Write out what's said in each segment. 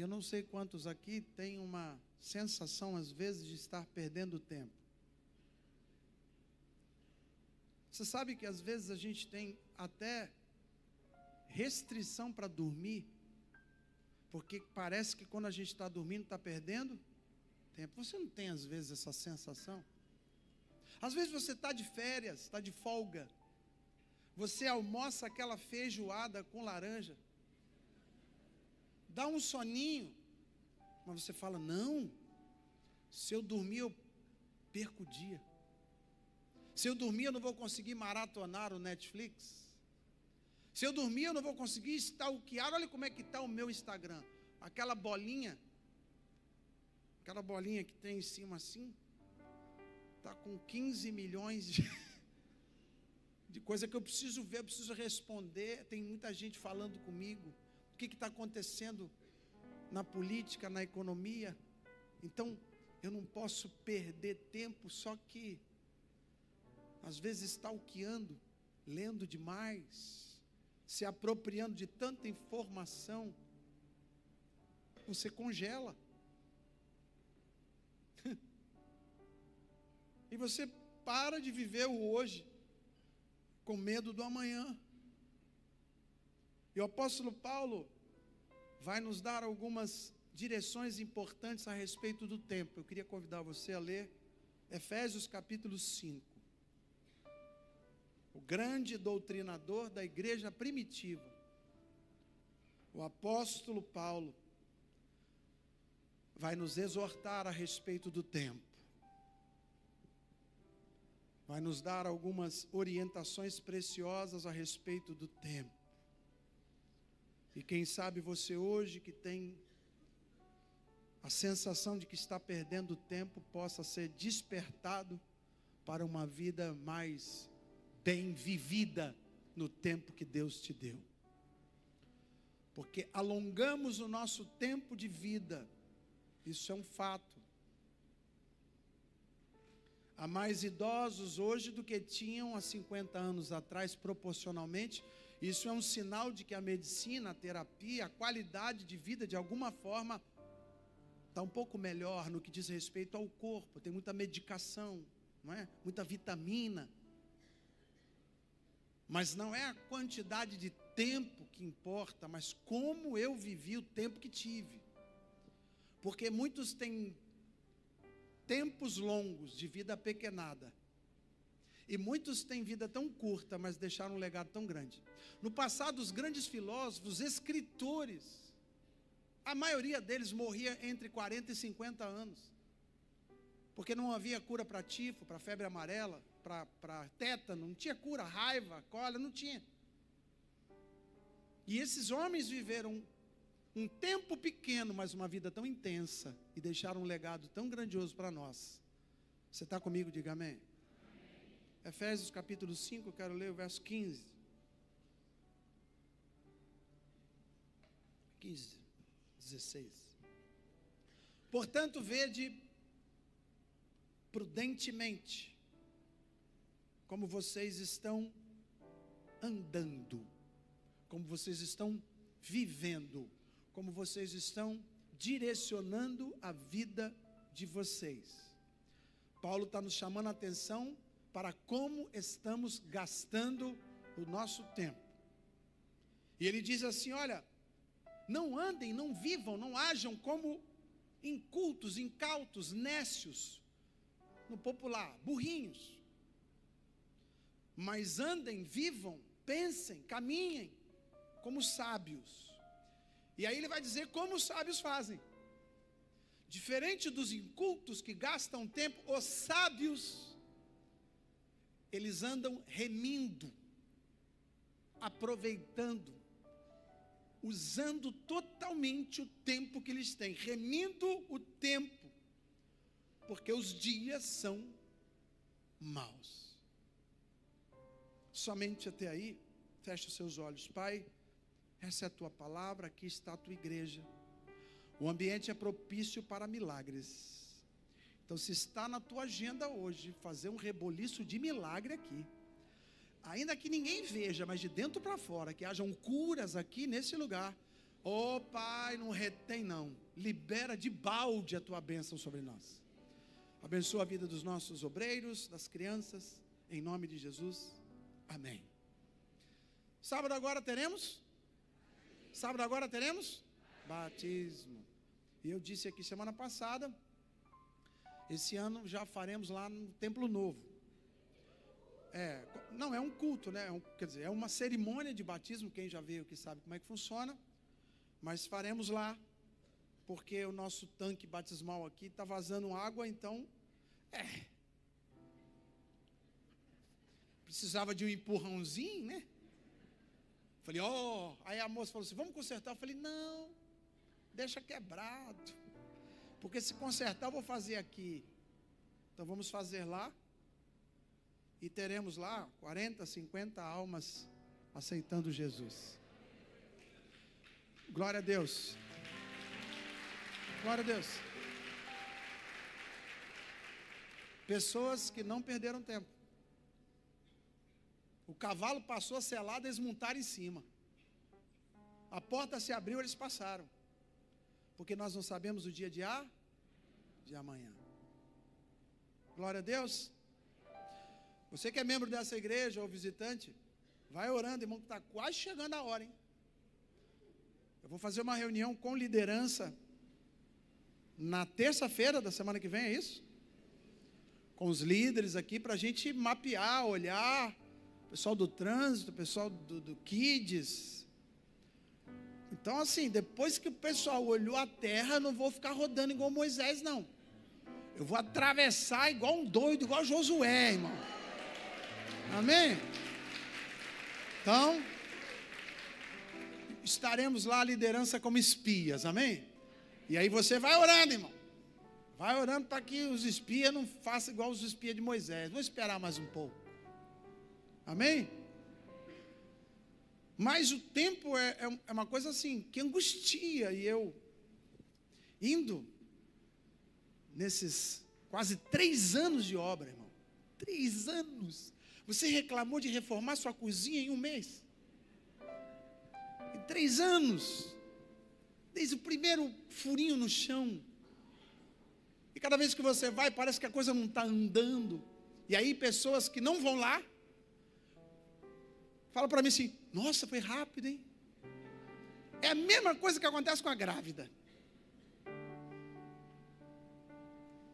Eu não sei quantos aqui têm uma sensação, às vezes, de estar perdendo tempo. Você sabe que às vezes a gente tem até restrição para dormir, porque parece que quando a gente está dormindo, está perdendo tempo. Você não tem às vezes essa sensação? Às vezes você está de férias, está de folga, você almoça aquela feijoada com laranja, dá um soninho, mas você fala, não, se eu dormir eu perco o dia. Se eu dormir eu não vou conseguir maratonar o Netflix. Se eu dormir eu não vou conseguir stalkear. Olha como é que está o meu Instagram. Aquela bolinha que tem em cima assim, está com 15 milhões de coisa que eu preciso ver, eu preciso responder. Tem muita gente falando comigo. O que está acontecendo na política, na economia? Então, eu não posso perder tempo, só que às vezes stalkeando, lendo demais, se apropriando de tanta informação, você congela. E você para de viver o hoje, com medo do amanhã. E o apóstolo Paulo vai nos dar algumas direções importantes a respeito do tempo. Eu queria convidar você a ler Efésios capítulo 5. O grande doutrinador da igreja primitiva, o apóstolo Paulo, vai nos exortar a respeito do tempo. Vai nos dar algumas orientações preciosas a respeito do tempo. E quem sabe você hoje que tem a sensação de que está perdendo tempo, possa ser despertado para uma vida mais bem vivida no tempo que Deus te deu. Porque alongamos o nosso tempo de vida, isso é um fato. Há mais idosos hoje do que tinham há 50 anos atrás, proporcionalmente. Isso é um sinal de que a medicina, a terapia, a qualidade de vida, de alguma forma, está um pouco melhor no que diz respeito ao corpo. Tem muita medicação, não é? Muita vitamina. Mas não é a quantidade de tempo que importa, mas como eu vivi o tempo que tive. Porque muitos têm tempos longos de vida apequenada. E muitos têm vida tão curta, mas deixaram um legado tão grande. No passado, os grandes filósofos, escritores, a maioria deles morria entre 40 e 50 anos. Porque não havia cura para tifo, para febre amarela, para tétano, não tinha cura, raiva, cólera, não tinha. E esses homens viveram um tempo pequeno, mas uma vida tão intensa, e deixaram um legado tão grandioso para nós. Você está comigo? Diga amém. Amém. Efésios capítulo 5, eu quero ler o verso 15. 16. Portanto, vede prudentemente como vocês estão andando, como vocês estão vivendo, como vocês estão direcionando a vida de vocês. Paulo está nos chamando a atenção para como estamos gastando o nosso tempo. E ele diz assim, olha, não andem, não vivam, não ajam como incultos, incautos, nécios, no popular, burrinhos. Mas andem, vivam, pensem, caminhem como sábios. E aí ele vai dizer como os sábios fazem. Diferente dos incultos que gastam tempo, os sábios, eles andam remindo, aproveitando, usando totalmente o tempo que eles têm, remindo o tempo, porque os dias são maus. Somente até aí, feche os seus olhos. Pai, essa é a tua palavra, aqui está a tua igreja. O ambiente é propício para milagres. Então, se está na tua agenda hoje, fazer um reboliço de milagre aqui, ainda que ninguém veja, mas de dentro para fora, que hajam curas aqui nesse lugar, Ô Pai, não retém não. Libera de balde a tua bênção sobre nós. Abençoa a vida dos nossos obreiros, das crianças, em nome de Jesus. Amém. Sábado agora teremos? Sábado agora teremos? Batismo. E eu disse aqui semana passada, esse ano já faremos lá no Templo Novo. Não é um culto, né? Quer dizer, é uma cerimônia de batismo, quem já veio aqui sabe como é que funciona. Mas faremos lá, porque o nosso tanque batismal aqui está vazando água, então, precisava de um empurrãozinho, né? Falei, aí a moça falou assim, vamos consertar? Eu falei, não, deixa quebrado, porque se consertar eu vou fazer aqui. Então vamos fazer lá, e teremos lá 40, 50 almas aceitando Jesus. Glória a Deus. Glória a Deus. Pessoas que não perderam tempo. O cavalo passou a selada, eles montaram em cima. A porta se abriu, eles passaram. Porque nós não sabemos o dia de amanhã. Glória a Deus. Você que é membro dessa igreja ou visitante, vai orando, irmão, que está quase chegando a hora, hein? Eu vou fazer uma reunião com liderança na terça-feira da semana que vem, é isso? Com os líderes aqui, para a gente mapear, olhar, pessoal do trânsito, pessoal do Kids. Então, assim, depois que o pessoal olhou a terra, eu não vou ficar rodando igual Moisés, não. Eu vou atravessar igual um doido, igual Josué, irmão. Amém? Então, estaremos lá, a liderança como espias, amém? E aí você vai orando, irmão. Vai orando para que os espias não façam igual os espias de Moisés. Vou esperar mais um pouco. Amém? Mas o tempo é uma coisa assim, que angustia. E eu, indo nesses quase 3 anos de obra, irmão. 3 anos. Você reclamou de reformar sua cozinha em 1 mês? Em 3 anos. Desde o primeiro furinho no chão. E cada vez que você vai, parece que a coisa não está andando. E aí pessoas que não vão lá, falam para mim assim, nossa, foi rápido, hein? É a mesma coisa que acontece com a grávida.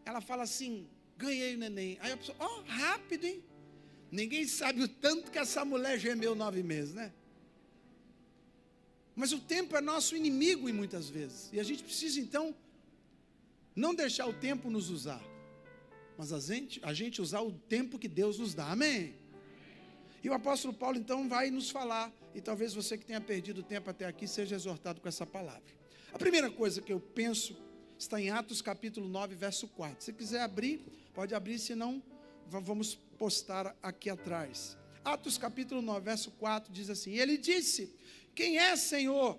Ela fala assim, ganhei o neném. Aí a pessoa, rápido, hein? Ninguém sabe o tanto que essa mulher gemeu 9 meses, né? Mas o tempo é nosso inimigo em muitas vezes. E a gente precisa, então, não deixar o tempo nos usar. Mas a gente usar o tempo que Deus nos dá. Amém? E o apóstolo Paulo, então, vai nos falar. E talvez você que tenha perdido tempo até aqui, seja exortado com essa palavra. A primeira coisa que eu penso está em Atos capítulo 9, verso 4. Se quiser abrir, pode abrir, senão vamos postar aqui atrás. Atos capítulo 9, verso 4 diz assim, ele disse, quem é, Senhor?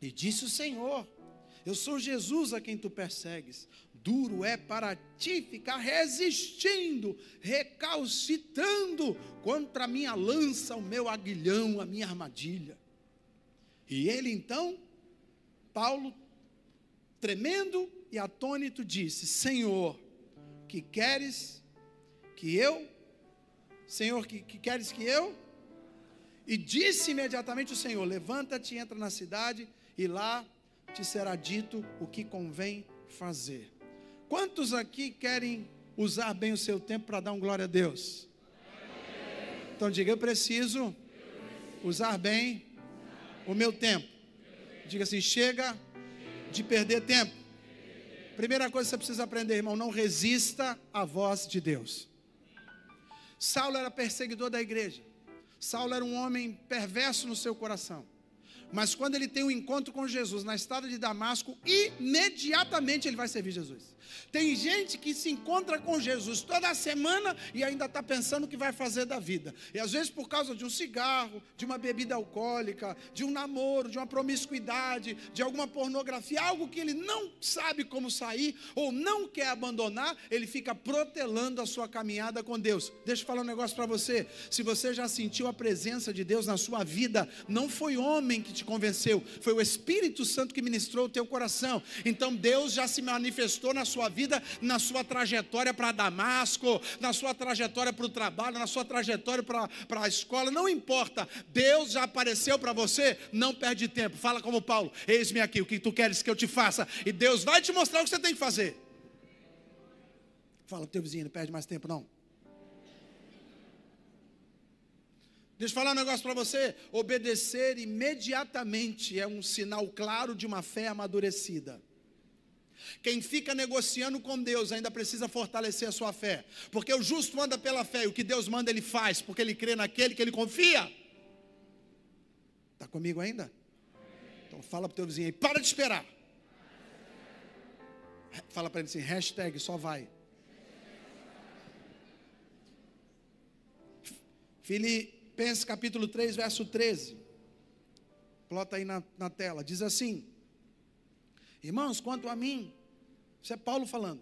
E disse o Senhor, eu sou Jesus a quem tu persegues. Duro é para ti ficar resistindo, recalcitrando contra a minha lança, o meu aguilhão, a minha armadilha. E ele então, Paulo, tremendo e atônito, disse, Senhor, que queres que eu? Senhor, que queres que eu? E disse imediatamente o Senhor, levanta-te, entra na cidade, e lá te será dito o que convém fazer. Quantos aqui querem usar bem o seu tempo para dar um glória a Deus? Então diga, eu preciso usar bem o meu tempo. Diga assim, chega de perder tempo. Primeira coisa que você precisa aprender, irmão, não resista à voz de Deus. Saulo era perseguidor da igreja. Saulo era um homem perverso no seu coração. Mas quando ele tem um encontro com Jesus na estrada de Damasco, imediatamente ele vai servir Jesus. Tem gente que se encontra com Jesus toda semana e ainda está pensando o que vai fazer da vida. E às vezes por causa de um cigarro, de uma bebida alcoólica, de um namoro, de uma promiscuidade, de alguma pornografia, algo que ele não sabe como sair ou não quer abandonar, ele fica protelando a sua caminhada com Deus. Deixa eu falar um negócio para você. Se você já sentiu a presença de Deus na sua vida, não foi homem que te convenceu, foi o Espírito Santo que ministrou o teu coração. Então Deus já se manifestou na sua vida, na sua trajetória para Damasco, na sua trajetória para o trabalho, na sua trajetória para a escola, não importa, Deus já apareceu para você. Não perde tempo, fala como Paulo: eis-me aqui, o que tu queres que eu te faça? E Deus vai te mostrar o que você tem que fazer. Fala para o teu vizinho, não perde mais tempo não. Deixa eu falar um negócio para você: obedecer imediatamente é um sinal claro de uma fé amadurecida. Quem fica negociando com Deus ainda precisa fortalecer a sua fé, porque o justo anda pela fé, e o que Deus manda ele faz, porque ele crê naquele que ele confia. Está comigo ainda? Então fala para o teu vizinho aí: para de esperar. Fala para ele assim: hashtag só vai. Filipenses capítulo 3, verso 13. Plota aí na tela. Diz assim: irmãos, quanto a mim, isso é Paulo falando,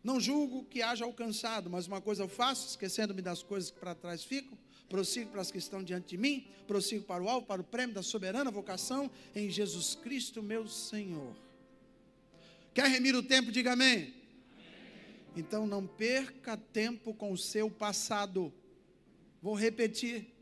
não julgo que haja alcançado, mas uma coisa eu faço, esquecendo-me das coisas que para trás ficam, prossigo para as que estão diante de mim, prossigo para o alvo, para o prêmio da soberana vocação em Jesus Cristo meu Senhor. Quer remir o tempo? Diga amém. Amém. Então não perca tempo com o seu passado. Vou repetir: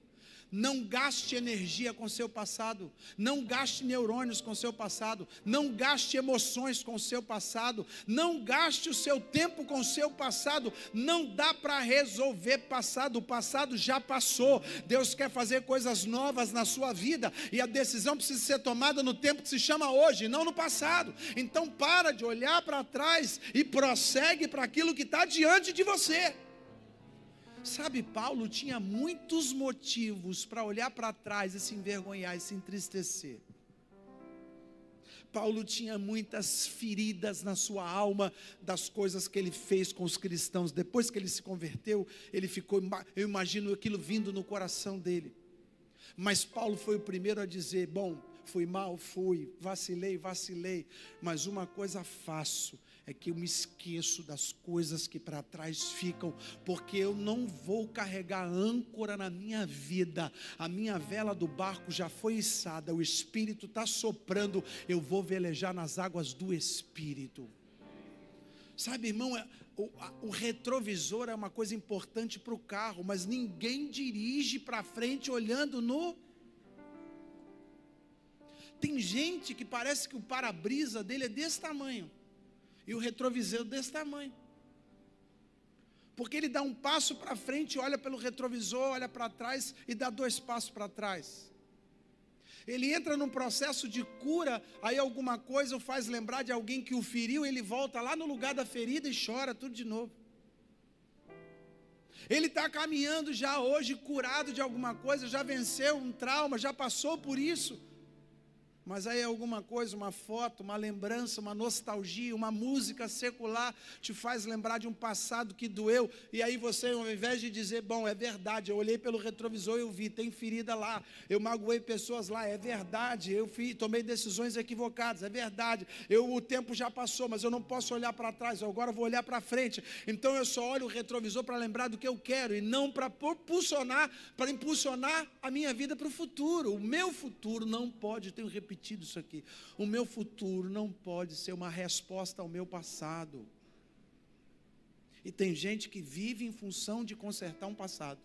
não gaste energia com o seu passado, não gaste neurônios com o seu passado, não gaste emoções com o seu passado, não gaste o seu tempo com o seu passado. Não dá para resolver passado, o passado já passou. Deus quer fazer coisas novas na sua vida, e a decisão precisa ser tomada no tempo que se chama hoje, não no passado. Então para de olhar para trás e prossegue para aquilo que está diante de você. Sabe, Paulo tinha muitos motivos para olhar para trás e se envergonhar e se entristecer. Paulo tinha muitas feridas na sua alma das coisas que ele fez com os cristãos. Depois que ele se converteu, ele ficou, eu imagino aquilo vindo no coração dele. Mas Paulo foi o primeiro a dizer: bom, fui mal, vacilei, mas uma coisa faço, é que eu me esqueço das coisas que para trás ficam, porque eu não vou carregar âncora na minha vida. A minha vela do barco já foi içada, o Espírito está soprando, eu vou velejar nas águas do Espírito. Sabe, irmão, o retrovisor é uma coisa importante para o carro, mas ninguém dirige para frente olhando no... Tem gente que parece que o para-brisa dele é desse tamanho e o retrovisor desse tamanho, porque ele dá um passo para frente, olha pelo retrovisor, olha para trás e dá 2 passos para trás. Ele entra num processo de cura, aí alguma coisa o faz lembrar de alguém que o feriu, ele volta lá no lugar da ferida e chora tudo de novo. Ele está caminhando já hoje curado de alguma coisa, já venceu um trauma, já passou por isso. Mas aí alguma coisa, uma foto, uma lembrança, uma nostalgia, uma música secular te faz lembrar de um passado que doeu. E aí você, ao invés de dizer: bom, é verdade, eu olhei pelo retrovisor e eu vi, tem ferida lá, eu magoei pessoas lá, é verdade, eu tomei decisões equivocadas, é verdade, o tempo já passou, mas eu não posso olhar para trás, eu agora vou olhar para frente. Então eu só olho o retrovisor para lembrar do que eu quero, e não para impulsionar a minha vida para o futuro. O meu futuro não pode, tenho repetido isso aqui, o meu futuro não pode ser uma resposta ao meu passado. E tem gente que vive em função de consertar um passado.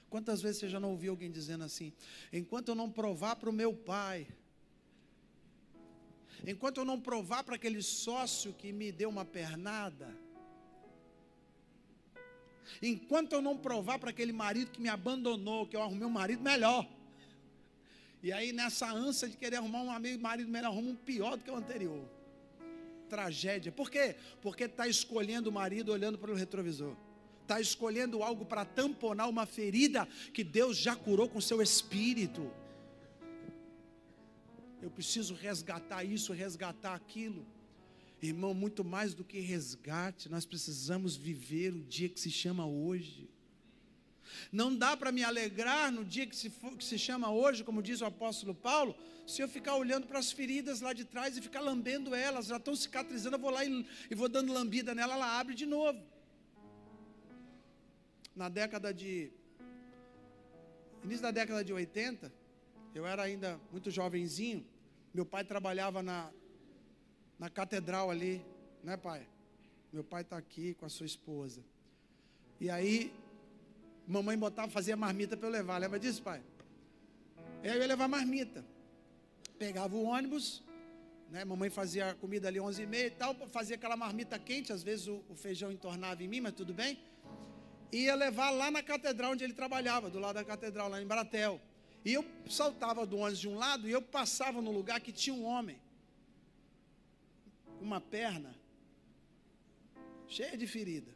Quantas vezes você já não ouviu alguém dizendo assim: enquanto eu não provar para o meu pai, enquanto eu não provar para aquele sócio que me deu uma pernada, enquanto eu não provar para aquele marido que me abandonou, que eu arrumei um marido melhor. E aí nessa ânsia de querer arrumar um marido melhor, arruma um pior do que o anterior. Tragédia. Por quê? Porque está escolhendo o marido olhando para o retrovisor. Está escolhendo algo para tamponar uma ferida que Deus já curou com seu Espírito. Eu preciso resgatar isso, resgatar aquilo. Irmão, muito mais do que resgate, nós precisamos viver o dia que se chama hoje. Não dá para me alegrar no dia que se chama hoje, como diz o apóstolo Paulo, se eu ficar olhando para as feridas lá de trás e ficar lambendo elas, já estão cicatrizando, eu vou lá e vou dando lambida nela, ela abre de novo. Início da década de 80, eu era ainda muito jovenzinho, meu pai trabalhava na catedral ali, né, pai? Meu pai está aqui com a sua esposa. E aí, mamãe fazia marmita para eu levar, lembra disso, pai? Aí eu ia levar marmita. Pegava o ônibus, né? Mamãe fazia comida ali 11h30 e tal, fazia aquela marmita quente, às vezes o feijão entornava em mim, mas tudo bem. Ia levar lá na catedral onde ele trabalhava, do lado da catedral, lá em Bratel. E eu saltava do ônibus de um lado e eu passava no lugar que tinha um homem, uma perna cheia de ferida.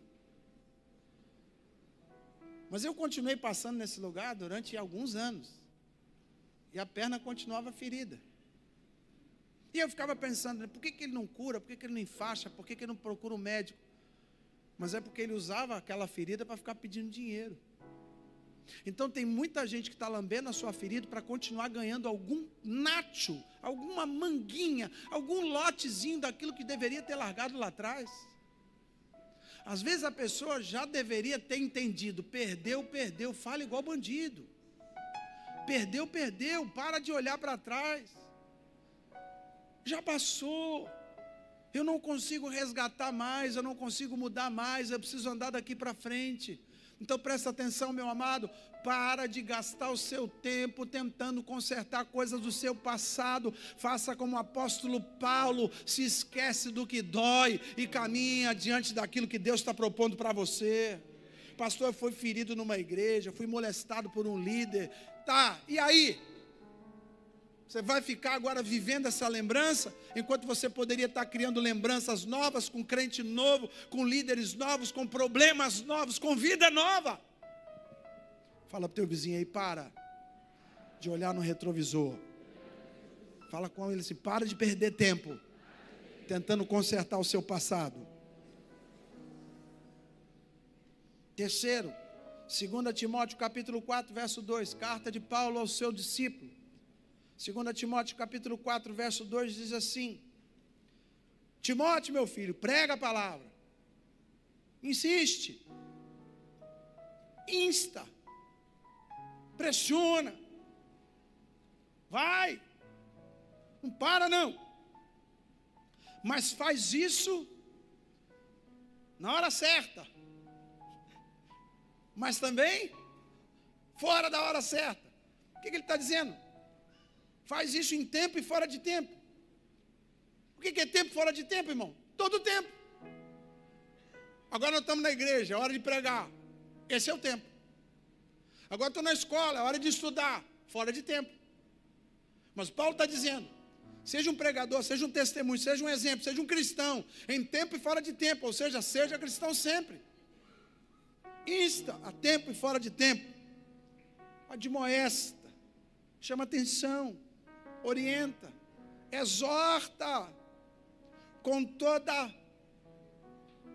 Mas eu continuei passando nesse lugar durante alguns anos. E a perna continuava ferida. E eu ficava pensando, por que ele não cura? Por que ele não enfaixa? Por que ele não procura um médico? Mas é porque ele usava aquela ferida para ficar pedindo dinheiro. Então tem muita gente que está lambendo a sua ferida para continuar ganhando algum nacho, alguma manguinha, algum lotezinho daquilo que deveria ter largado lá atrás. Às vezes a pessoa já deveria ter entendido, perdeu, fala igual bandido. Perdeu, para de olhar para trás. Já passou. Eu não consigo resgatar mais, eu não consigo mudar mais, eu preciso andar daqui para frente. Então presta atenção, meu amado, para de gastar o seu tempo tentando consertar coisas do seu passado. Faça como o apóstolo Paulo, se esquece do que dói e caminha diante daquilo que Deus está propondo para você. Pastor, eu fui ferido numa igreja, fui molestado por um líder. Tá, e aí? Você vai ficar agora vivendo essa lembrança, enquanto você poderia estar criando lembranças novas, com crente novo, com líderes novos, com problemas novos, com vida nova. Fala para o teu vizinho aí, para de olhar no retrovisor. Fala com ele assim, para de perder tempo, tentando consertar o seu passado. Terceiro, 2 Timóteo capítulo 4, verso 2, carta de Paulo ao seu discípulo. 2 Timóteo capítulo 4, verso 2 diz assim: Timóteo, meu filho, prega a palavra, insiste, insta, pressiona, vai, não para não, mas faz isso na hora certa, mas também fora da hora certa. O que ele está dizendo? Faz isso em tempo e fora de tempo. O que é tempo fora de tempo, irmão? Todo tempo. Agora nós estamos na igreja, é hora de pregar. Esse é o tempo. Agora estou na escola, é hora de estudar. Fora de tempo. Mas Paulo está dizendo, seja um pregador, seja um testemunho, seja um exemplo, seja um cristão, em tempo e fora de tempo, ou seja, seja cristão sempre. Insta a tempo e fora de tempo. Admoesta, chama atenção, orienta, exorta com toda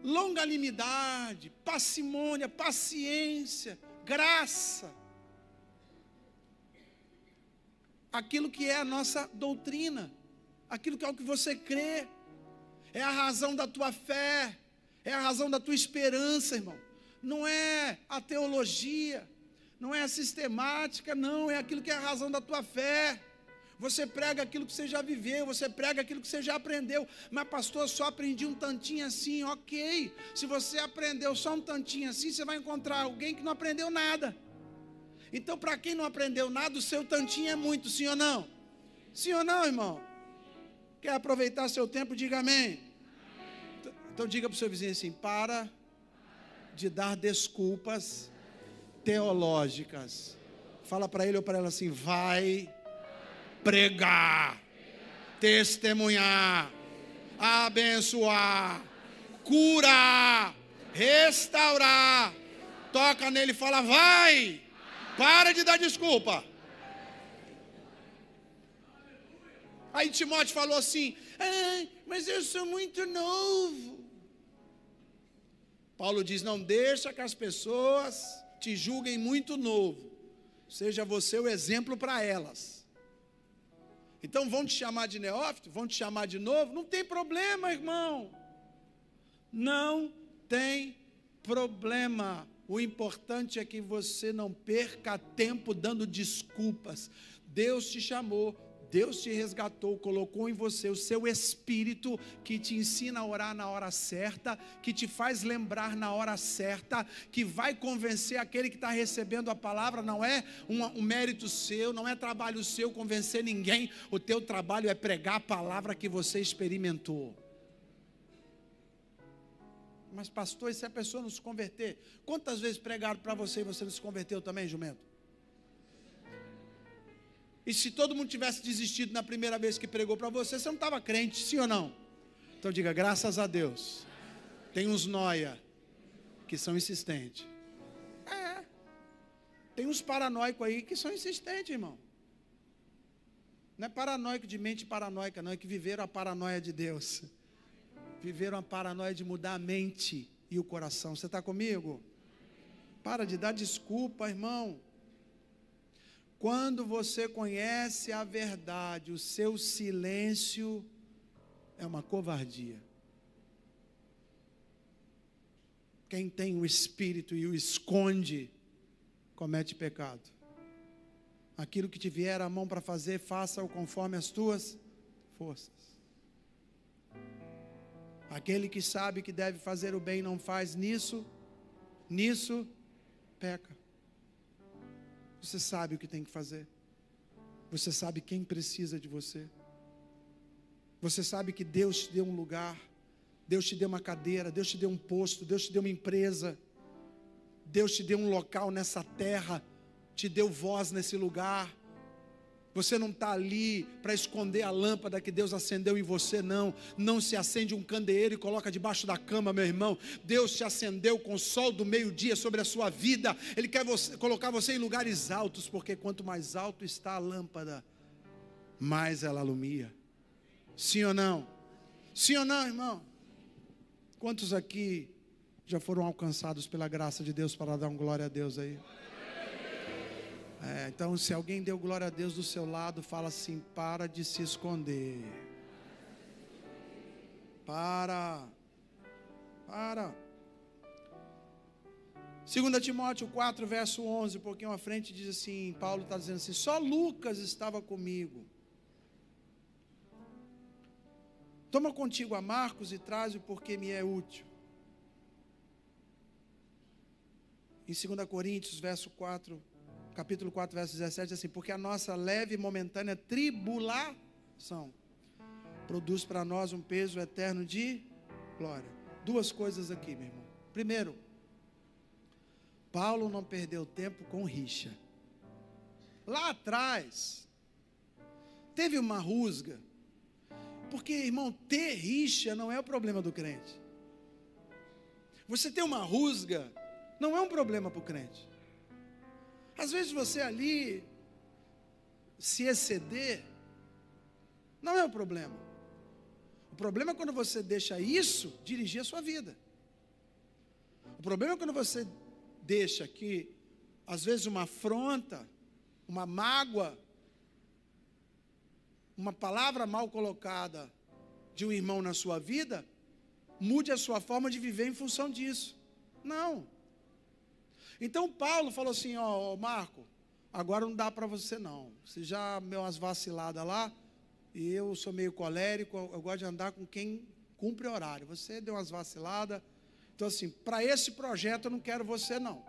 longanimidade, parcimônia, paciência, graça. Aquilo que é a nossa doutrina, aquilo que é o que você crê, é a razão da tua fé, é a razão da tua esperança, irmão. Não é a teologia, não é a sistemática, não, é aquilo que é a razão da tua fé. Você prega aquilo que você já viveu, você prega aquilo que você já aprendeu. Mas pastor, eu só aprendi um tantinho assim, ok. Se você aprendeu só um tantinho assim, você vai encontrar alguém que não aprendeu nada. Então, para quem não aprendeu nada, o seu tantinho é muito, sim ou não? Sim ou não, irmão? Quer aproveitar seu tempo? Diga amém. Então diga para o seu vizinho assim, para de dar desculpas teológicas. Fala para ele ou para ela assim, vai pregar, testemunhar, abençoar, curar, restaurar. Toca nele e fala, vai, para de dar desculpa. Aí Timóteo falou assim, mas eu sou muito novo. Paulo diz, não deixa que as pessoas te julguem muito novo. Seja você o exemplo para elas. Então vão te chamar de neófito, vão te chamar de novo, não tem problema, irmão. Não tem problema. O importante é que você não perca tempo dando desculpas. Deus te chamou, Deus te resgatou, colocou em você o seu espírito que te ensina a orar na hora certa, que te faz lembrar na hora certa, que vai convencer aquele que está recebendo a palavra. Não é um mérito seu, não é trabalho seu convencer ninguém. O teu trabalho é pregar a palavra que você experimentou. Mas pastor, e se a pessoa não se converter? Quantas vezes pregaram para você e você não se converteu também, jumento? E se todo mundo tivesse desistido na primeira vez que pregou para você, você não estava crente, sim ou não? Então diga, graças a Deus. Tem uns noia que são insistentes. Tem uns paranoicos aí que são insistentes, irmão. Não é paranoico de mente paranoica, não, é que viveram a paranoia de Deus. Viveram a paranoia de mudar a mente e o coração. Você está comigo? Para de dar desculpa, irmão. Quando você conhece a verdade, o seu silêncio é uma covardia. Quem tem o Espírito e o esconde, comete pecado. Aquilo que te vier à mão para fazer, faça-o conforme as tuas forças. Aquele que sabe que deve fazer o bem não faz nisso peca. Você sabe o que tem que fazer. Você sabe quem precisa de você. Você sabe que Deus te deu um lugar, Deus te deu uma cadeira, Deus te deu um posto, Deus te deu uma empresa, Deus te deu um local nessa terra, te deu voz nesse lugar. Você não está ali para esconder a lâmpada que Deus acendeu em você, não. Não se acende um candeeiro e coloca debaixo da cama, meu irmão. Deus te acendeu com o sol do meio-dia sobre a sua vida. Ele quer colocar você em lugares altos, porque quanto mais alto está a lâmpada, mais ela alumia. Sim ou não? Sim ou não, irmão? Quantos aqui já foram alcançados pela graça de Deus para dar um glória a Deus aí? Então, se alguém deu glória a Deus do seu lado, fala assim: para de se esconder. Para. 2 Timóteo 4, verso 11, um pouquinho à frente, diz assim, Paulo está dizendo assim: só Lucas estava comigo. Toma contigo a Marcos e traze-o porque me é útil. Em 2 Coríntios, capítulo 4, verso 17, assim: porque a nossa leve e momentânea tribulação produz para nós um peso eterno de glória. Duas coisas aqui, meu irmão. Primeiro, Paulo não perdeu tempo com rixa. Lá atrás, teve uma rusga, porque, irmão, ter rixa não é o problema do crente. Você ter uma rusga não é um problema para o crente. Às vezes você ali se exceder, não é o problema. O problema é quando você deixa isso dirigir a sua vida. O problema é quando você deixa que, às vezes, uma afronta, uma mágoa, uma palavra mal colocada de um irmão na sua vida, mude a sua forma de viver em função disso. Não. Então Paulo falou assim: ó, Marco, agora não dá para você não. Você já deu umas vaciladas lá, e eu sou meio colérico, eu gosto de andar com quem cumpre horário. Você deu umas vaciladas, então assim, para esse projeto eu não quero você não.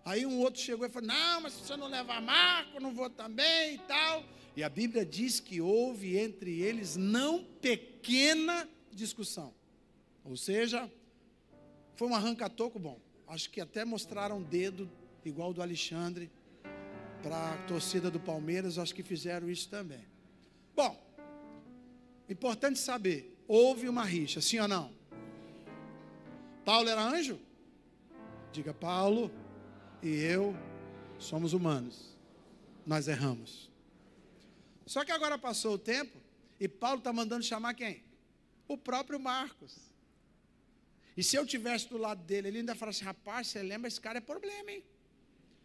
Aí um outro chegou e falou: não, mas se você não levar Marco, eu não vou também e tal. E a Bíblia diz que houve entre eles não pequena discussão. Ou seja, foi um arranca-toco bom. Acho que até mostraram um dedo, igual o do Alexandre, para a torcida do Palmeiras. Acho que fizeram isso também. Bom, importante saber, houve uma rixa, sim ou não? Paulo era anjo? Diga: Paulo e eu somos humanos, nós erramos. Só que agora passou o tempo, e Paulo está mandando chamar quem? O próprio Marcos. E se eu estivesse do lado dele, ele ainda fala assim: rapaz, você lembra, esse cara é problema, hein?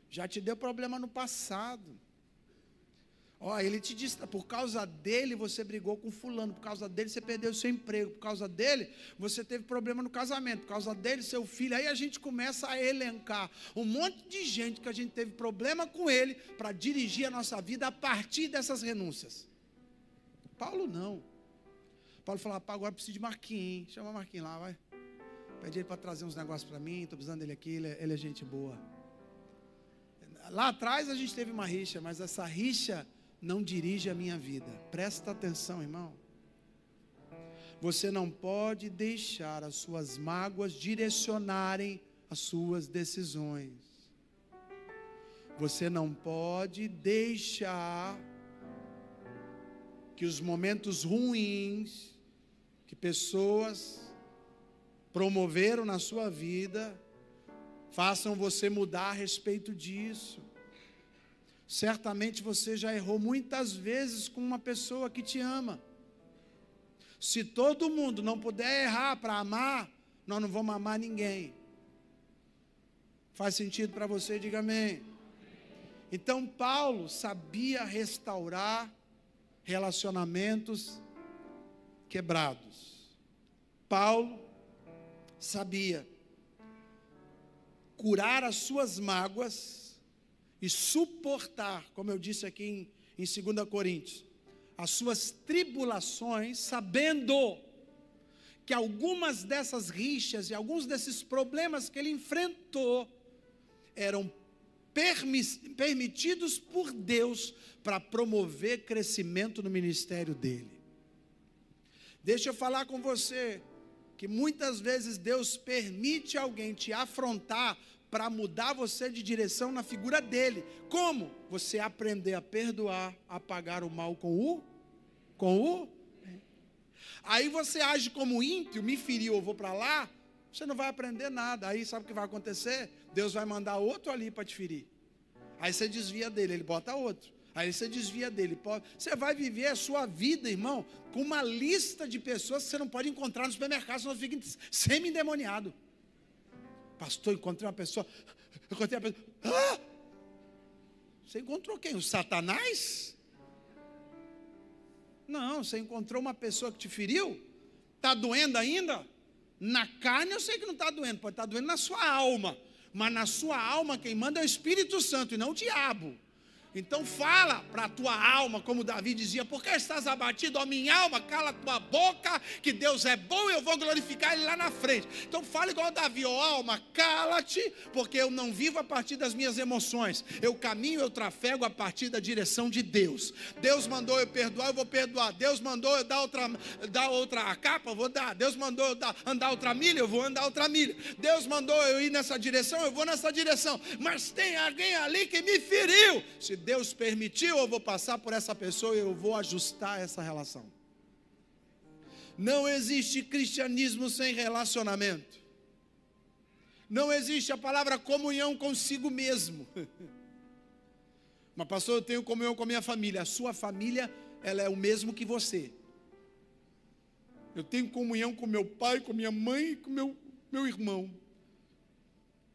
Já te deu problema no passado. Ó, ele te disse, por causa dele você brigou com fulano, por causa dele você perdeu o seu emprego, por causa dele você teve problema no casamento, por causa dele seu filho. Aí a gente começa a elencar um monte de gente que a gente teve problema com ele para dirigir a nossa vida a partir dessas renúncias. Paulo não. Paulo falava, pá, agora preciso de Marquinhos, chama Marquinhos lá, vai. Pede ele para trazer uns negócios para mim, estou precisando dele aqui, ele é gente boa. Lá atrás a gente teve uma rixa, mas essa rixa não dirige a minha vida. Presta atenção, irmão. Você não pode deixar as suas mágoas direcionarem as suas decisões. Você não pode deixar que os momentos ruins que pessoas promoveram na sua vida façam você mudar a respeito disso. Certamente você já errou muitas vezes com uma pessoa que te ama. Se todo mundo não puder errar para amar, nós não vamos amar ninguém. Faz sentido para você? Diga amém. Então Paulo sabia restaurar relacionamentos quebrados. Paulo sabia curar as suas mágoas e suportar, como eu disse aqui em 2 Coríntios, as suas tribulações, sabendo que algumas dessas rixas e alguns desses problemas que ele enfrentou eram permitidos por Deus para promover crescimento no ministério dele. Deixa eu falar com você que muitas vezes Deus permite alguém te afrontar para mudar você de direção na figura dele. Como? Você aprender a perdoar, a pagar o mal com o Aí você age como ímpio, me feriu, eu vou para lá, você não vai aprender nada. Aí sabe o que vai acontecer? Deus vai mandar outro ali para te ferir. Aí você desvia dele, ele bota outro. Aí você desvia dele. Você vai viver a sua vida, irmão, com uma lista de pessoas que você não pode encontrar no supermercado, senão você fica semi-endemoniado. Pastor, encontrei uma pessoa. Ah! Você encontrou quem? O Satanás? Não, você encontrou uma pessoa que te feriu? Está doendo ainda? Na carne eu sei que não está doendo, pode estar doendo na sua alma. Mas na sua alma quem manda é o Espírito Santo e não o diabo. Então fala para a tua alma, como Davi dizia, por que estás abatido, ó minha alma? Cala a tua boca, que Deus é bom e eu vou glorificar Ele lá na frente. Então fala igual Davi, ó alma, cala-te, porque eu não vivo a partir das minhas emoções. Eu caminho, eu trafego a partir da direção de Deus. Deus mandou eu perdoar, eu vou perdoar. Deus mandou eu dar outra capa, eu vou dar. Deus mandou eu andar outra milha, eu vou andar outra milha. Deus mandou eu ir nessa direção, eu vou nessa direção. Mas tem alguém ali que me feriu. Se Deus permitiu, eu vou passar por essa pessoa e eu vou ajustar essa relação. Não existe cristianismo sem relacionamento. Não existe a palavra comunhão consigo mesmo. Mas pastor, eu tenho comunhão com a minha família. A sua família, ela é o mesmo que você. Eu tenho comunhão com meu pai, com minha mãe e com meu irmão.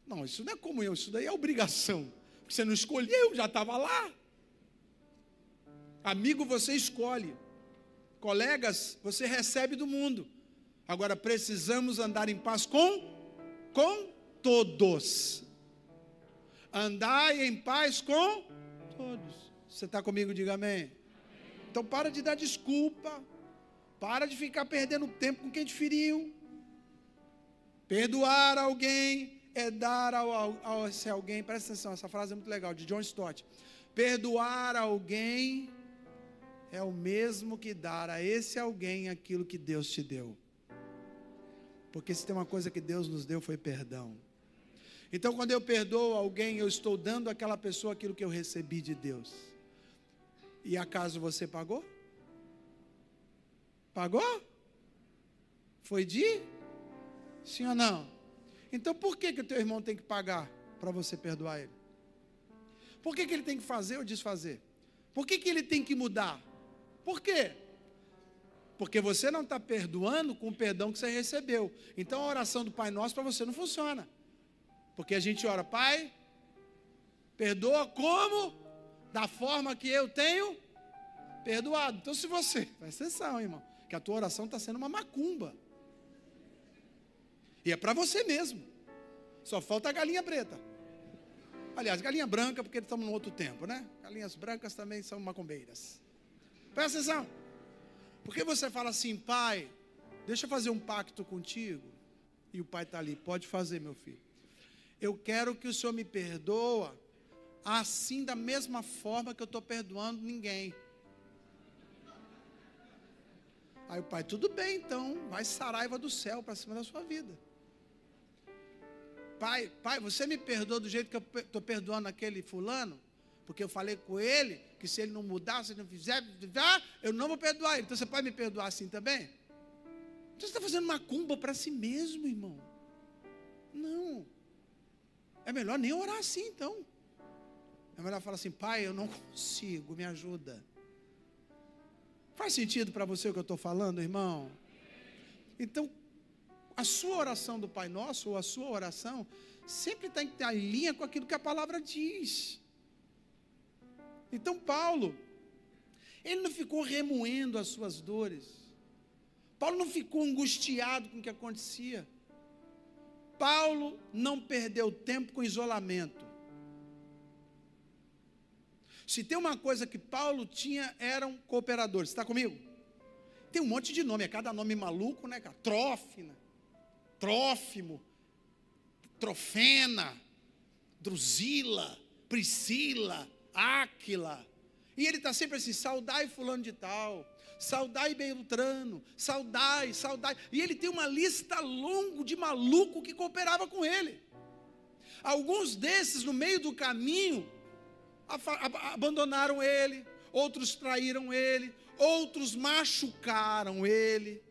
Não, isso não é comunhão, isso daí é obrigação. Porque você não escolheu, já estava lá. Amigo você escolhe. Colegas você recebe do mundo. Agora precisamos andar em paz com todos. Andar em paz com todos. Você está comigo? Diga amém. Então para de dar desculpa. Para de ficar perdendo tempo com quem te feriu. Perdoar alguém é dar a esse alguém, presta atenção, essa frase é muito legal, de John Stott. Perdoar alguém é o mesmo que dar a esse alguém aquilo que Deus te deu. Porque se tem uma coisa que Deus nos deu foi perdão. Então quando eu perdoo alguém, eu estou dando àquela pessoa aquilo que eu recebi de Deus. E acaso você pagou? Pagou? Foi de? Sim ou não? Então por que o teu irmão tem que pagar para você perdoar ele? Por que ele tem que fazer ou desfazer? Por que ele tem que mudar? Por quê? Porque você não está perdoando com o perdão que você recebeu. Então a oração do Pai Nosso para você não funciona. Porque a gente ora, Pai, perdoa como? Da forma que eu tenho perdoado. Então se você, presta atenção, irmão, que a tua oração está sendo uma macumba. E é para você mesmo. Só falta a galinha preta. Aliás, galinha branca, porque estamos num outro tempo, né? Galinhas brancas também são macumbeiras. Presta atenção. Porque você fala assim, pai, deixa eu fazer um pacto contigo. E o pai está ali, pode fazer, meu filho. Eu quero que o senhor me perdoa, assim da mesma forma que eu estou perdoando ninguém. Aí o pai, tudo bem então, vai saraiva do céu para cima da sua vida. Pai, você me perdoa do jeito que eu estou perdoando aquele fulano? Porque eu falei com ele, que se ele não mudar, se ele não fizer, eu não vou perdoar ele. Então você pode me perdoar assim também? Então você está fazendo macumba para si mesmo, irmão. Não. É melhor nem orar assim, então. É melhor falar assim, pai, eu não consigo, me ajuda. Faz sentido para você o que eu estou falando, irmão? Então, a sua oração do Pai Nosso, ou a sua oração, sempre tem que estar em linha com aquilo que a palavra diz. Então, Paulo, ele não ficou remoendo as suas dores. Paulo não ficou angustiado com o que acontecia. Paulo não perdeu tempo com isolamento. Se tem uma coisa que Paulo tinha, eram cooperadores. Está comigo? Tem um monte de nome, é cada nome maluco, né, cara? Trófina, Trófimo, Trofena, Drusila, Priscila, Áquila. E ele está sempre assim, saudai fulano de tal, saudai Beltrano, saudai. E ele tem uma lista longa de maluco que cooperava com ele. Alguns desses, no meio do caminho, abandonaram ele, outros traíram ele, outros machucaram ele.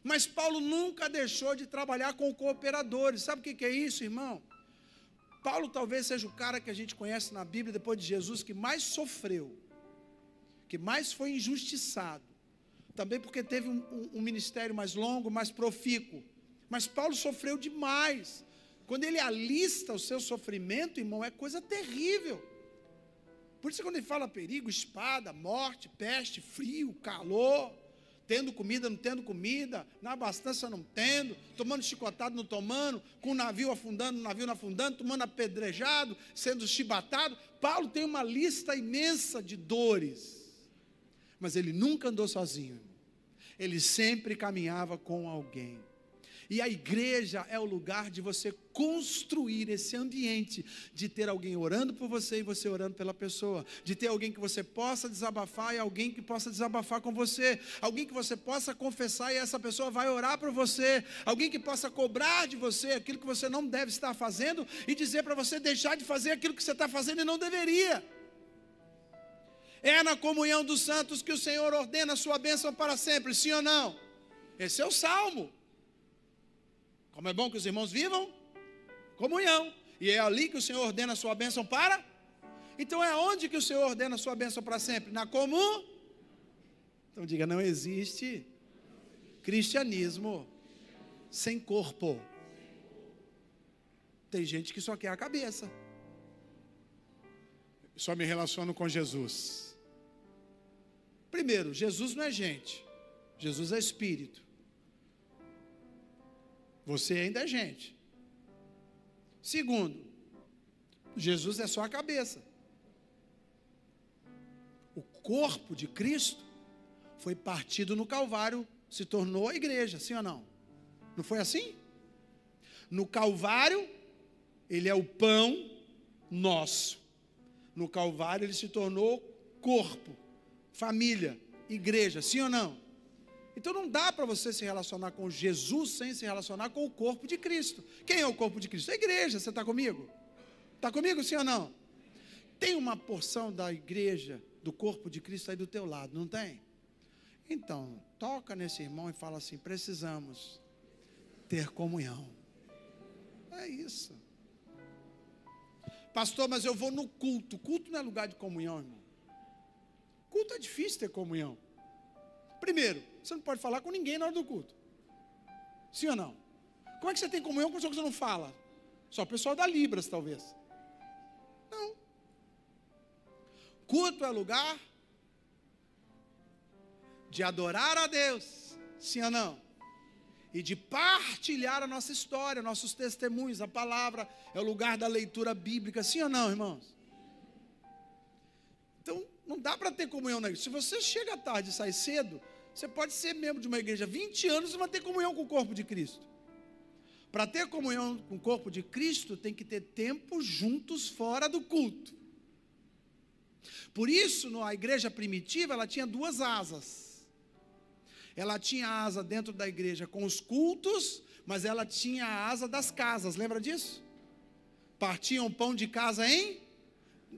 Mas Paulo nunca deixou de trabalhar com cooperadores. Sabe o que é isso, irmão? Paulo talvez seja o cara que a gente conhece na Bíblia, depois de Jesus, que mais sofreu, que mais foi injustiçado. Também porque teve um ministério mais longo, mais profícuo. Mas Paulo sofreu demais. Quando ele alista o seu sofrimento, irmão, é coisa terrível. Por isso, quando ele fala perigo, espada, morte, peste, frio, calor, tendo comida, não tendo comida, na abastança, não tendo, tomando chicotado, não tomando, com o navio afundando, o navio não afundando, tomando apedrejado, sendo chibatado. Paulo tem uma lista imensa de dores, mas ele nunca andou sozinho, ele sempre caminhava com alguém. E a igreja é o lugar de você construir esse ambiente, de ter alguém orando por você e você orando pela pessoa, de ter alguém que você possa desabafar e alguém que possa desabafar com você, alguém que você possa confessar e essa pessoa vai orar por você, alguém que possa cobrar de você aquilo que você não deve estar fazendo e dizer para você deixar de fazer aquilo que você está fazendo e não deveria. É na comunhão dos santos que o Senhor ordena a sua bênção para sempre, sim ou não? Esse é o Salmo. Como é bom que os irmãos vivam comunhão. E é ali que o Senhor ordena a sua bênção para. Então é onde que o Senhor ordena a sua bênção para sempre? Na comunhão. Então diga, não existe cristianismo sem corpo. Tem gente que só quer a cabeça. Só me relaciono com Jesus. Primeiro, Jesus não é gente. Jesus é espírito. Você ainda é gente. Segundo, Jesus é só a cabeça. O corpo de Cristo foi partido no Calvário, se tornou a igreja, sim ou não? Não foi assim? No Calvário, ele é o pão nosso. No Calvário, ele se tornou corpo, família, igreja, sim ou não? Então não dá para você se relacionar com Jesus sem se relacionar com o corpo de Cristo. Quem é o corpo de Cristo? A igreja, você está comigo? Está comigo, sim ou não? Tem uma porção da igreja, do corpo de Cristo aí do teu lado, não tem? Então, toca nesse irmão e fala assim, precisamos ter comunhão. É isso. Pastor, mas eu vou no culto. Culto não é lugar de comunhão, irmão. Culto é difícil ter comunhão. Primeiro, você não pode falar com ninguém na hora do culto. Sim ou não? Como é que você tem comunhão com pessoa que você não fala? Só o pessoal da Libras, talvez. Não. Culto é lugar de adorar a Deus, sim ou não? E de partilhar a nossa história, nossos testemunhos, a palavra é o lugar da leitura bíblica, sim ou não, irmãos? Então, não dá para ter comunhão na igreja. Se você chega tarde e sai cedo, você pode ser membro de uma igreja 20 anos e não ter comunhão com o corpo de Cristo. Para ter comunhão com o corpo de Cristo, tem que ter tempo juntos fora do culto. Por isso, a igreja primitiva, ela tinha duas asas. Ela tinha a asa dentro da igreja com os cultos, mas ela tinha a asa das casas, lembra disso? Partiam pão de casa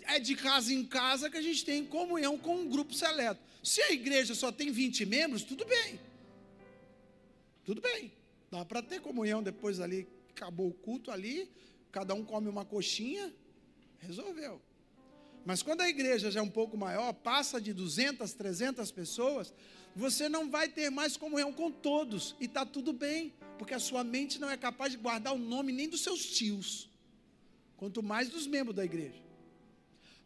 é de casa em casa que a gente tem comunhão com um grupo seleto. Se a igreja só tem 20 membros, tudo bem. Tudo bem. Dá para ter comunhão depois ali, acabou o culto ali, cada um come uma coxinha, resolveu. Mas quando a igreja já é um pouco maior, passa de 200, 300 pessoas, você não vai ter mais comunhão com todos, e está tudo bem, porque a sua mente não é capaz de guardar o nome nem dos seus tios, quanto mais dos membros da igreja.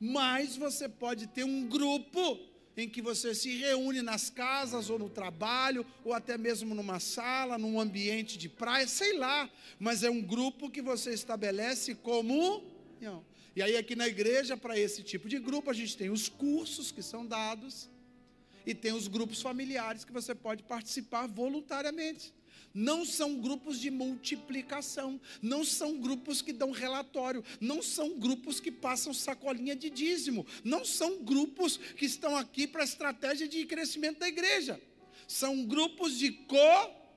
Mas você pode ter um grupo em que você se reúne nas casas, ou no trabalho, ou até mesmo numa sala, num ambiente de praia, sei lá, mas é um grupo que você estabelece comunhão. E aí aqui na igreja, para esse tipo de grupo, a gente tem os cursos que são dados, e tem os grupos familiares que você pode participar voluntariamente. Não são grupos de multiplicação, não são grupos que dão relatório, não são grupos que passam sacolinha de dízimo, não são grupos que estão aqui para a estratégia de crescimento da igreja. São grupos de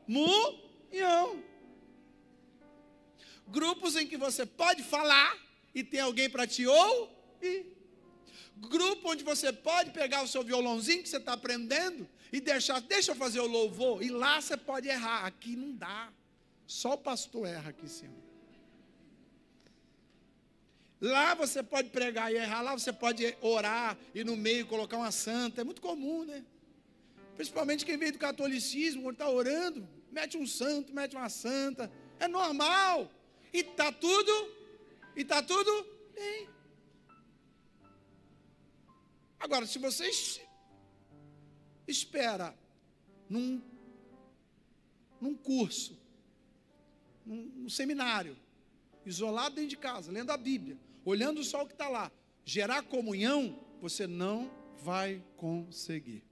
comunhão. Grupos em que você pode falar e tem alguém para te ouvir. Grupo onde você pode pegar o seu violãozinho que você está aprendendo e deixa eu fazer o louvor, e lá você pode errar, aqui não dá, só o pastor erra aqui em cima. Lá você pode pregar e errar, lá você pode orar e no meio colocar uma santa, é muito comum, né? Principalmente quem vem do catolicismo, quando está orando, mete um santo, mete uma santa, é normal, e está tudo bem. Agora, se você espera num curso, num seminário, isolado dentro de casa, lendo a Bíblia, olhando só o que está lá, gerar comunhão, você não vai conseguir.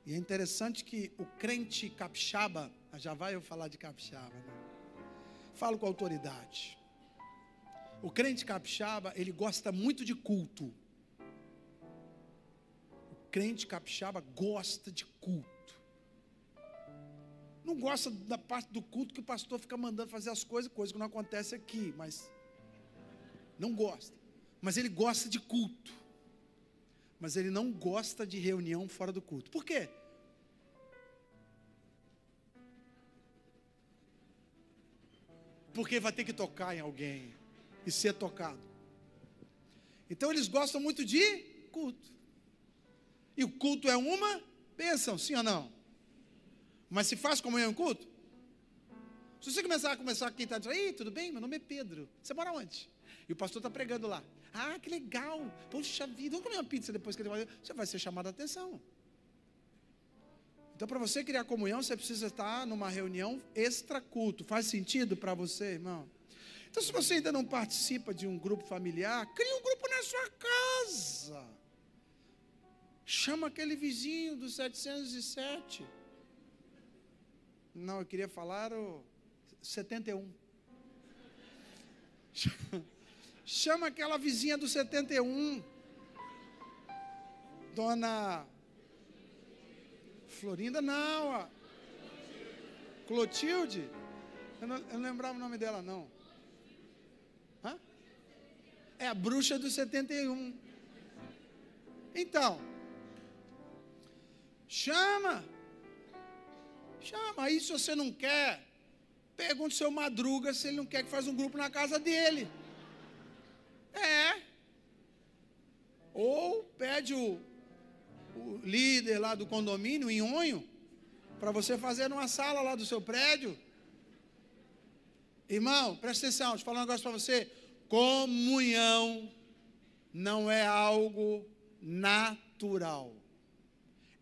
E é interessante que o crente capixaba, já vai eu falar de capixaba, né? Falo com autoridade. O crente capixaba, ele gosta muito de culto. O crente capixaba gosta de culto. Não gosta da parte do culto que o pastor fica mandando fazer as coisas que não acontece aqui, mas não gosta. Mas ele gosta de culto. Mas ele não gosta de reunião fora do culto. Por quê? Porque vai ter que tocar em alguém e ser tocado. Então eles gostam muito de culto. E o culto é uma bênção, sim ou não? Mas se faz comunhão em culto? Se você começar quem está dizendo, ei, tudo bem? Meu nome é Pedro. Você mora onde? E o pastor está pregando lá. Ah, que legal. Poxa vida, vamos comer uma pizza depois que ele vai. Você vai ser chamado a atenção. Então, para você criar comunhão, você precisa estar numa reunião extra-culto. Faz sentido para você, irmão? Então, se você ainda não participa de um grupo familiar, crie um grupo na sua casa. Chama aquele vizinho do 707. Não, eu queria falar o 71. Chama aquela vizinha do 71. Dona Florinda, não. Clotilde? Eu não lembrava o nome dela, não. Hã? É a bruxa do 71. Então, chama. Aí se você não quer, pergunta o seu Madruga se ele não quer que faça um grupo na casa dele. Ou pede o líder lá do condomínio, em Nhonho, para você fazer numa sala lá do seu prédio. Irmão, presta atenção, deixa eu falar um negócio para você. Comunhão não é algo natural.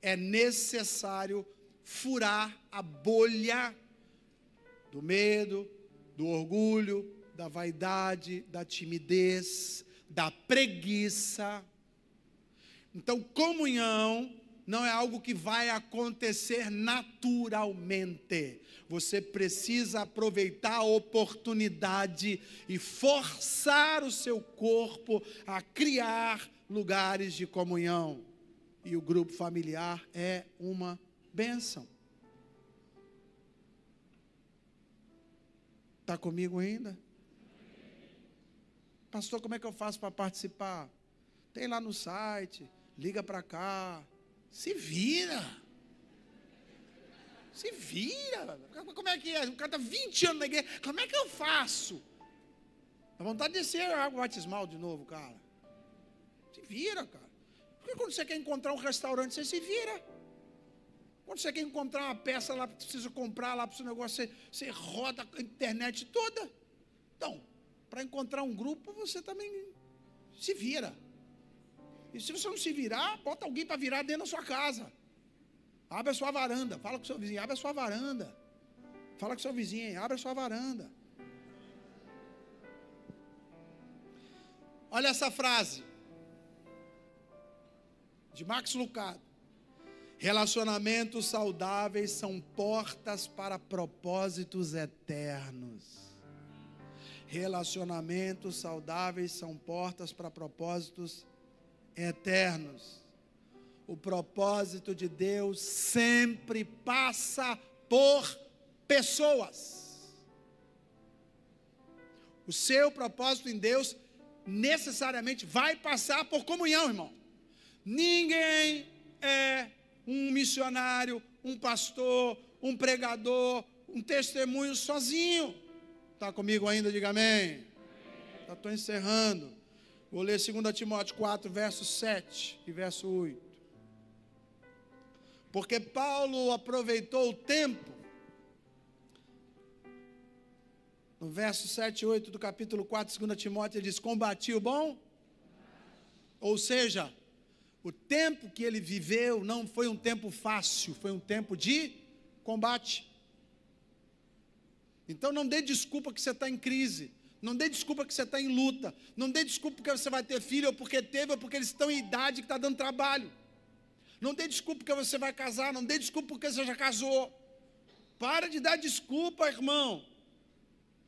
É necessário furar a bolha do medo, do orgulho, da vaidade, da timidez, da preguiça. Então, comunhão não é algo que vai acontecer naturalmente. Você precisa aproveitar a oportunidade e forçar o seu corpo a criar lugares de comunhão. E o grupo familiar é uma bênção. Está comigo ainda? Pastor, como é que eu faço para participar? Tem lá no site, liga para cá. Se vira. Se vira. Como é que é? O cara está 20 anos na igreja. Como é que eu faço? Dá vontade de descer a água batismal de novo, cara. Se vira, cara. Porque quando você quer encontrar um restaurante, você se vira. Quando você quer encontrar uma peça lá que precisa comprar lá para o seu negócio, você roda a internet toda. Então, para encontrar um grupo, você também se vira. E se você não se virar, bota alguém para virar dentro da sua casa. Abre a sua varanda. Fala com o seu vizinho, abre a sua varanda. Fala com o seu vizinho, abre a sua varanda. Olha essa frase de Max Lucado. Relacionamentos saudáveis são portas para propósitos eternos. Relacionamentos saudáveis são portas para propósitos eternos. O propósito de Deus sempre passa por pessoas. O seu propósito em Deus necessariamente vai passar por comunhão, irmão. Ninguém é um missionário, um pastor, um pregador, um testemunho sozinho. Está comigo ainda? Diga amém. Já estou encerrando. Vou ler 2 Timóteo 4, verso 7 e verso 8. Porque Paulo aproveitou o tempo. No verso 7 e 8 do capítulo 4, 2 Timóteo, ele diz: combati o bom. Ou seja, o tempo que ele viveu não foi um tempo fácil, foi um tempo de combate. Então não dê desculpa que você está em crise, não dê desculpa que você está em luta, não dê desculpa porque você vai ter filho, ou porque teve, ou porque eles estão em idade que está dando trabalho. Não dê desculpa porque você vai casar, não dê desculpa porque você já casou. Para de dar desculpa, irmão.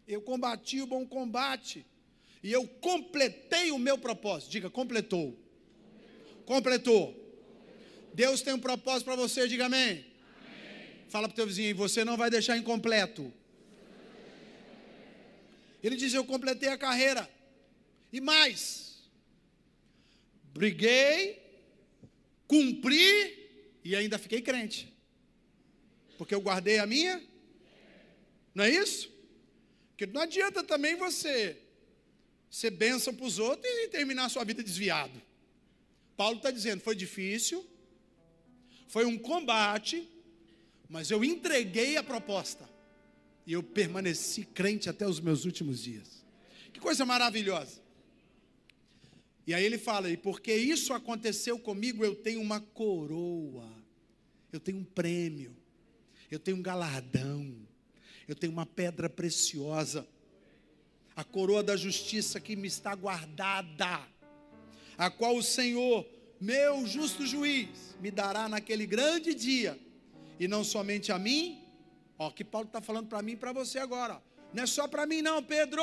Eu combati o bom combate, e eu completei o meu propósito. Diga, completou. Completou. Deus tem um propósito para você, diga amém. Amém. Fala para o teu vizinho, você não vai deixar incompleto. Ele diz, eu completei a carreira. E mais, briguei, cumpri e ainda fiquei crente. Porque eu guardei a minha. Não é isso? Porque não adianta também você ser bênção para os outros e terminar a sua vida desviado. Paulo está dizendo, foi difícil, foi um combate, mas eu entreguei a proposta. E eu permaneci crente até os meus últimos dias. Que coisa maravilhosa. E aí ele fala, e porque isso aconteceu comigo, eu tenho uma coroa, eu tenho um prêmio, eu tenho um galardão, eu tenho uma pedra preciosa, a coroa da justiça que me está guardada, a qual o Senhor, meu justo juiz, me dará naquele grande dia, e não somente a mim. Ó, que Paulo está falando para mim e para você agora. Não é só para mim não, Pedro.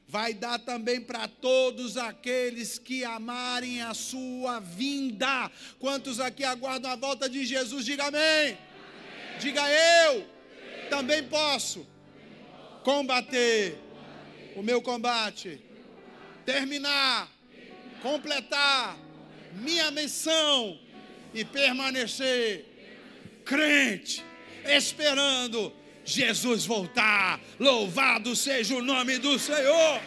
Vai dar também para todos aqueles que amarem a sua vinda. Quantos aqui aguardam a volta de Jesus? Diga amém. Amém. Diga eu também posso combater o meu combate, terminar, completar minha missão e permanecer crente, esperando Jesus voltar. Louvado seja o nome do Senhor.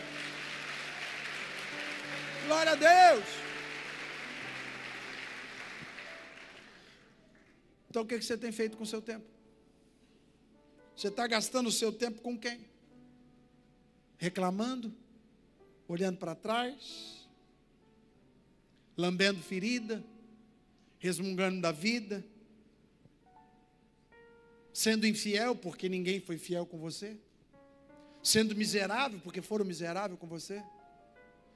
Glória a Deus. Então o que você tem feito com o seu tempo? Você está gastando o seu tempo com quem? Reclamando? Olhando para trás? lambendo ferida, resmungando da vida, sendo infiel porque ninguém foi fiel com você, sendo miserável porque foram miseráveis com você,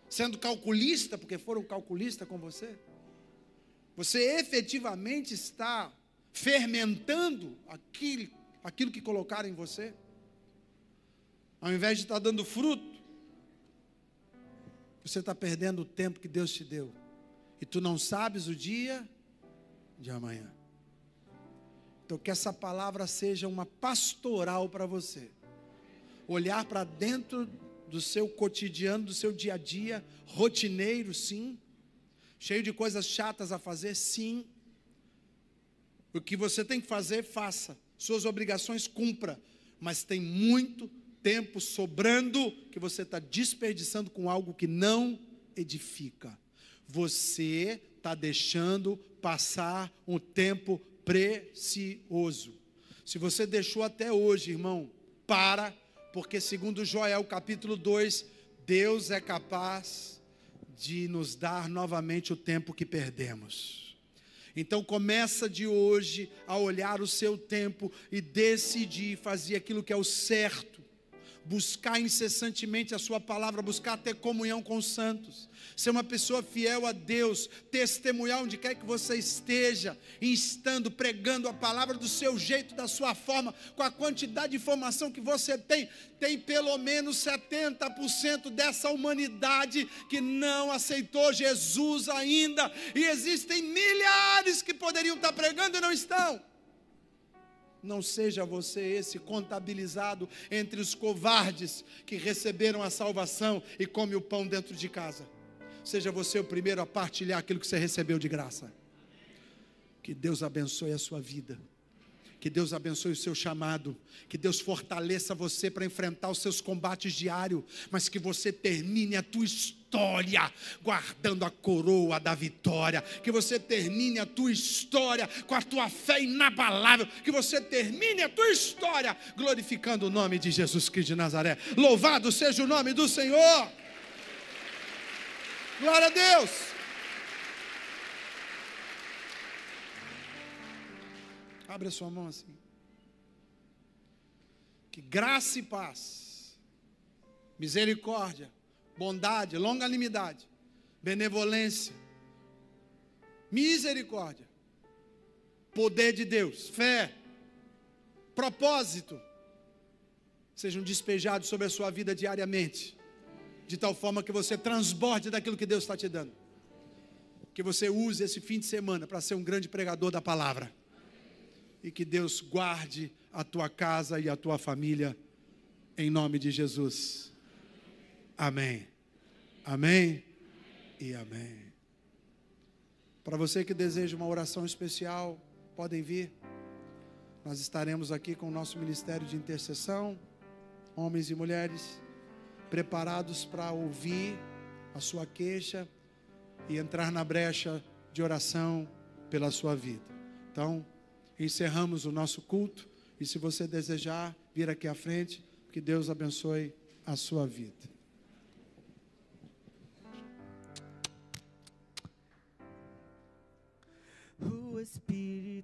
sendo calculista porque foram calculistas com você. Você efetivamente está fermentando aquilo que colocaram em você, ao invés de estar dando fruto. Você está perdendo o tempo que Deus te deu, e tu não sabes o dia de amanhã. Então que essa palavra seja uma pastoral para você, olhar para dentro do seu cotidiano, do seu dia a dia, rotineiro, sim, cheio de coisas chatas a fazer, sim. O que você tem que fazer, faça. Suas obrigações, cumpra. Mas tem muito tempo sobrando que você está desperdiçando com algo que não edifica. Você está deixando passar um tempo precioso. Se você deixou até hoje, irmão, para, porque segundo Joel capítulo 2, Deus é capaz de nos dar novamente o tempo que perdemos. Então começa de hoje a olhar o seu tempo e decidir fazer aquilo que é o certo, buscar incessantemente a sua palavra, buscar ter comunhão com os santos, ser uma pessoa fiel a Deus, testemunhar onde quer que você esteja, estando, pregando a palavra do seu jeito, da sua forma, com a quantidade de informação que você tem. Tem pelo menos 70% dessa humanidade que não aceitou Jesus ainda, e existem milhares que poderiam estar pregando e não estão. Não seja você esse contabilizado entre os covardes que receberam a salvação e come o pão dentro de casa. Seja você o primeiro a partilhar aquilo que você recebeu de graça. Que Deus abençoe a sua vida. Que Deus abençoe o seu chamado. Que Deus fortaleça você para enfrentar os seus combates diários. Mas que você termine a tua história guardando a coroa da vitória. Que você termine a tua história com a tua fé inabalável. Que você termine a tua história glorificando o nome de Jesus Cristo de Nazaré. Louvado seja o nome do Senhor. Glória a Deus. Abre a sua mão assim. Que graça e paz, misericórdia, bondade, longanimidade, benevolência, misericórdia, poder de Deus, fé, propósito, sejam despejados sobre a sua vida diariamente, de tal forma que você transborde daquilo que Deus está te dando. Que você use esse fim de semana para ser um grande pregador da palavra. E que Deus guarde a tua casa e a tua família, em nome de Jesus. Amém. Amém e amém. Para você que deseja uma oração especial, podem vir. Nós estaremos aqui com o nosso ministério de intercessão, homens e mulheres, preparados para ouvir a sua queixa e entrar na brecha de oração pela sua vida. Então, encerramos o nosso culto, e se você desejar vir aqui à frente, que Deus abençoe a sua vida. O Espírito